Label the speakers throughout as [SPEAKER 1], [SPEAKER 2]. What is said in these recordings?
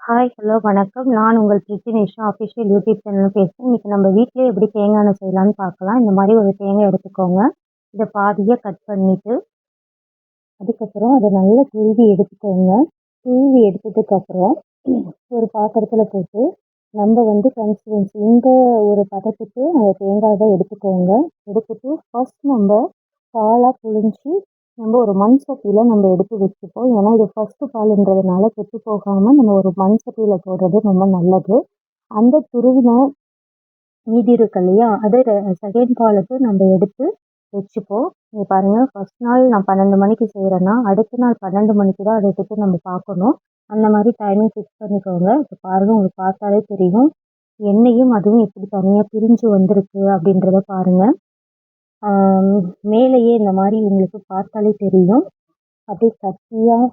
[SPEAKER 1] Hi, hello, வணக்கம். நான் உங்கள் Prithi Nisha official YouTube channel பேசுறேன். இன்னைக்கு நம்ம வீட்லயே எப்படி தேங்காய் எண்ணெய் செய்யலாம்னு பார்க்கலாம். இந்த மாதிரி ஒரு தேங்காய் எடுத்துக்கோங்க. இதை பாதியா கட் பண்ணிட்டு, அதுக்கப்புறம் அதை நல்லா துருவி எடுத்துக்கோங்க. துருவி எடுத்ததுக்கப்புறம் ஒரு பாத்திரத்தில் போட்டு நம்ம கன்சிஸ்டன்சி இந்த ஒரு பதத்துக்கு அந்த தேங்காவை எடுத்துக்கோங்க. எடுத்துட்டு ஃபர்ஸ்ட் நம்ம பாலாக புழிஞ்சி நம்ம ஒரு மண் சட்டியில் நம்ம எடுத்து வச்சுப்போம். ஏன்னா இது ஃபர்ஸ்ட் பாலுன்றதுனால கெட்டு போகாமல் நம்ம ஒரு மண் சட்டியில் போடுறது ரொம்ப நல்லது. அந்த துருவின மீதி இருக்கு இல்லையா, அதை செகண்ட் பாலுக்கு நம்ம எடுத்து வச்சுப்போம். இங்கே பாருங்கள், ஃபர்ஸ்ட் நாள் நான் 12 மணிக்கு செய்கிறேன்னா அடுத்த நாள் 12 மணிக்கு தான் அதை எடுத்து நம்ம பார்க்கணும். அந்த மாதிரி டைமிங் ஃபிக்ஸ் பண்ணிக்கோங்க. இப்போ பாருங்கள், உங்களுக்கு பார்த்தாலே தெரியும் எண்ணெயும் அதுவும் எப்படி தனியாக பிரிஞ்சு வந்திருக்கு அப்படின்றத பாருங்கள். மேலேயே இந்த மாதிரி உங்களுக்கு பார்த்தாலே தெரியும். அப்படியே கட்டியாக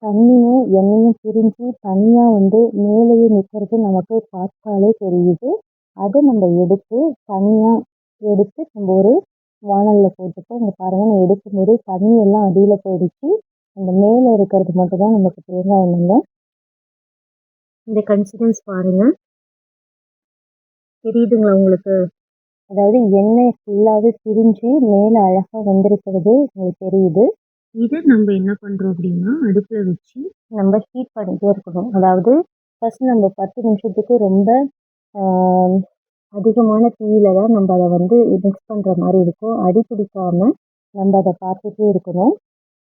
[SPEAKER 1] தண்ணியும் எண்ணெயும் பிரிஞ்சு தனியாக மேலேயே நிற்கிறது நமக்கு பார்த்தாலே தெரியுது. அதை நம்ம எடுத்து தனியாக எடுத்து நம்ம ஒரு வானலில் போட்டுப்போம். இங்கே பாருங்கள், நான் எடுக்கும்போது தண்ணி எல்லாம் அடியில் போயிடுச்சு. அந்த மேலே இருக்கிறது மட்டும்தான் நமக்கு தேங்காய் எண்ணெய்ங்க. இந்த கன்சிஸ்டன்ஸ் பாருங்கள், தெரியுதுங்களா உங்களுக்கு? அதாவது எண்ணெய் ஃபுல்லாகவே பிரிஞ்சு மேலே அழகாக வந்திருக்கிறது உங்களுக்கு தெரியுது. இதை நம்ம என்ன பண்ணுறோம் அப்படின்னா, அடுப்பில் வச்சு நம்ம ஹீட் பண்ணிகிட்டே இருக்கணும். அதாவது ஃபஸ்ட் நம்ம 10 நிமிஷத்துக்கு ரொம்ப அதிகமான தீயில தான் நம்ம அதை மிக்ஸ் பண்ணுற மாதிரி இருக்கும். அடி பிடிக்காமல் நம்ம அதை பார்த்துட்டே இருக்கணும்.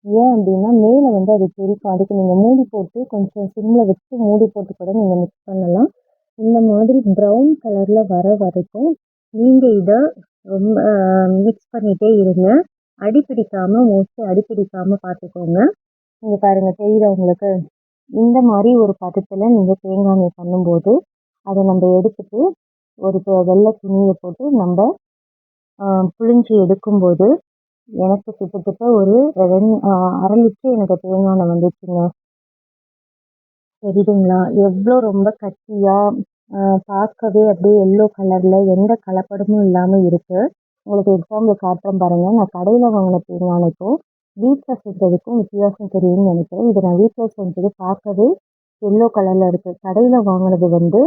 [SPEAKER 1] ஏன் அப்படின்னா மேலே அது தெரிக்கும். அதுக்கு நீங்கள் மூடி போட்டு கொஞ்சம் சிம்மில் வச்சு மூடி போட்டு கூட நீங்கள் மிக்ஸ் பண்ணலாம். இந்த மாதிரி ப்ரௌன் கலரில் வர வரைக்கும் நீங்கள் இதை ரொம்ப மிக்ஸ் பண்ணிகிட்டே இருங்க. அடி பிடிக்காமல், மோஸ்ட்லி அடி பிடிக்காமல் பார்த்துக்கோங்க. நீங்கள் பாருங்கள், தெரியுதா உங்களுக்கு? இந்த மாதிரி ஒரு பதத்தில் நீங்கள் தேங்காய் எண்ணெய் பண்ணும்போது அதை நம்ம எடுத்துட்டு ஒரு வெள்ளை துணியை போட்டு நம்ம புழிஞ்சு எடுக்கும்போது எனக்கு கிட்டத்தட்ட ஒரு 1/2 லிட்டர் எனக்கு தேங்காய் எண்ணெய் வந்துச்சுங்க. தெரியுதுங்களா? எவ்வளோ ரொம்ப கட்டியாக பார்க்கவே அப்படியே எல்லோ கலரில் எந்த கலப்படமும் இல்லாமல் இருக்குது. உங்களுக்கு எக்ஸாம்பிள் காட்டுறேன் பாருங்கள். நான் கடையில் வாங்கின தேங்காய் எண்ணெய்க்கும் வீட்டில் செஞ்சதுக்கும் வித்தியாசம் தெரியும்னு நினைக்கிறேன். இது நான் வீட்டில் செஞ்சது பார்க்கவே எல்லோ கலரில் இருக்குது. கடையில் வாங்கினது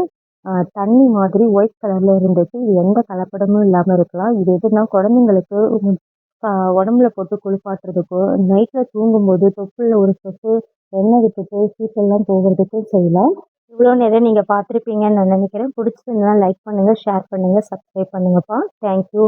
[SPEAKER 1] தண்ணி மாதிரி ஒயிட் கலரில் இருந்துச்சு. இது எந்த கலப்படமும் இல்லாமல் இருக்கலாம். இது எதுனா குழந்தைங்களுக்கு உடம்புல போட்டு குளிப்பாட்டுறதுக்கோ, நைட்டில் தூங்கும்போது தொப்புளில் ஒரு சொட்டு எண்ணெய் விட்டுட்டு சீட்டெல்லாம் போகிறதுக்கும் செய்யலாம். இவ்வளோ நேரம் நீங்கள் பார்த்துருப்பீங்கன்னு நான் நினைக்கிறேன். பிடிச்சிருந்தா லைக் பண்ணுங்கள், ஷேர் பண்ணுங்கள், சப்ஸ்கிரைப் பண்ணுங்கப்பா. தேங்க்யூ.